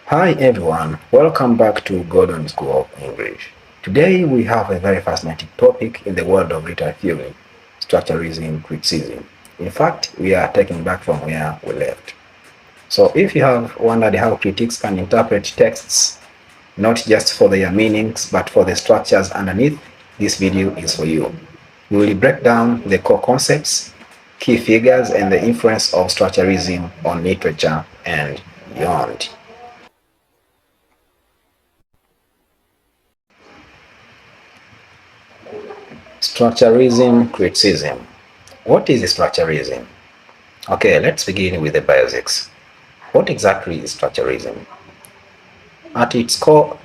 Hi everyone, welcome back to Gordon School of English. Today we have a very fascinating topic in the world of literary theory, structuralism, criticism. In fact, we are taking back from where we left. So if you have wondered how critics can interpret texts, not just for their meanings, but for the structures underneath, this video is for you. We will break down the core concepts, key figures, and the influence of structuralism on literature and beyond. Structuralism, criticism. What is structuralism? Okay, let's begin with the basics. What exactly is structuralism? At its core,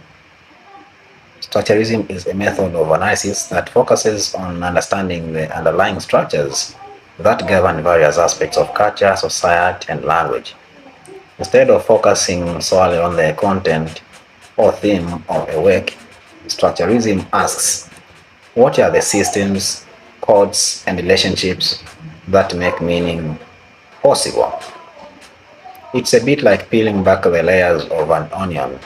structuralism is a method of analysis that focuses on understanding the underlying structures that govern various aspects of culture, society, and language. Instead of focusing solely on the content or theme of a work, structuralism asks, what are the systems, codes, and relationships that make meaning possible? It's a bit like peeling back the layers of an onion.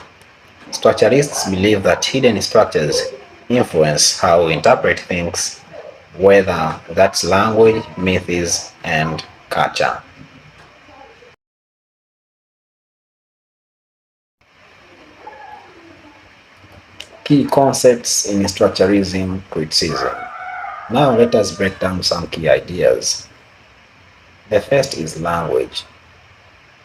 Structuralists believe that hidden structures influence how we interpret things, whether that's language, myths, and culture. Key concepts in structuralism criticism. Now let us break down some key ideas. The first is language.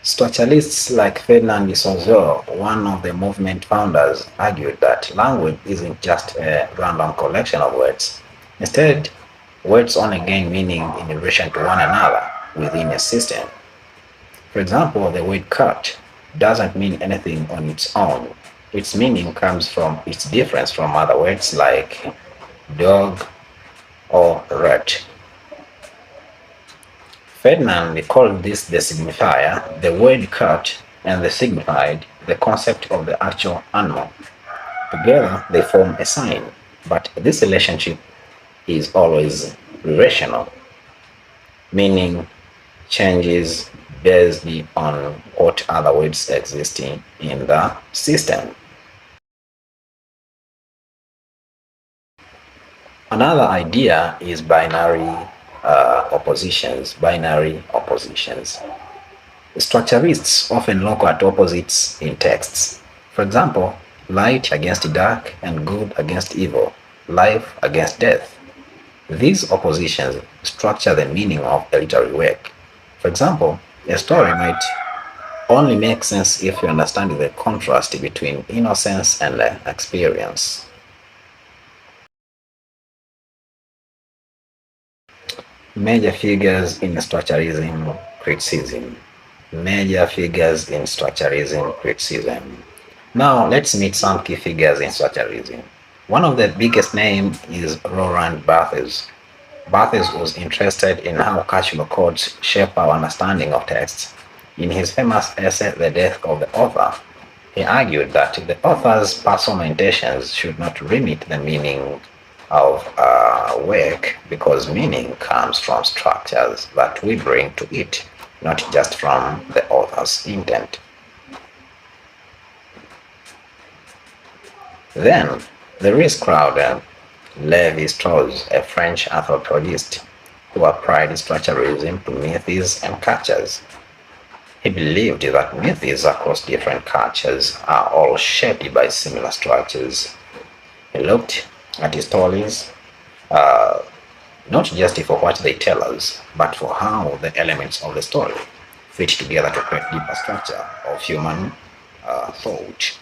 Structuralists like Ferdinand de Saussure, one of the movement founders, argued that language isn't just a random collection of words. Instead, words only gain meaning in relation to one another within a system. For example, the word cat doesn't mean anything on its own. Its meaning comes from its difference from other words like dog or rat. Ferdinand called this the signifier, the word cat, and the signified, the concept of the actual animal. Together, they form a sign, but this relationship is always relational, meaning changes based on what other words existing in the system. Another idea is binary oppositions. Structurists often look at opposites in texts. For example, light against dark and good against evil, life against death. These oppositions structure the meaning of a literary work. For example, a story might only make sense if you understand the contrast between innocence and experience. Major figures in structuralism criticism. Major figures in structuralism criticism. Now let's meet some key figures in structuralism. One of the biggest names is Roland Barthes. Barthes was interested in how cultural codes shape our understanding of texts. In his famous essay, The Death of the Author, he argued that the author's personal intentions should not limit the meaning of a work because meaning comes from structures that we bring to it, not just from the author's intent. Then there is Crowder, Lévi-Strauss, a French anthropologist who applied structuralism to myths and cultures. He believed that myths across different cultures are all shaped by similar structures. He looked at his stories not just for what they tell us, but for how the elements of the story fit together to create deeper structure of human thought.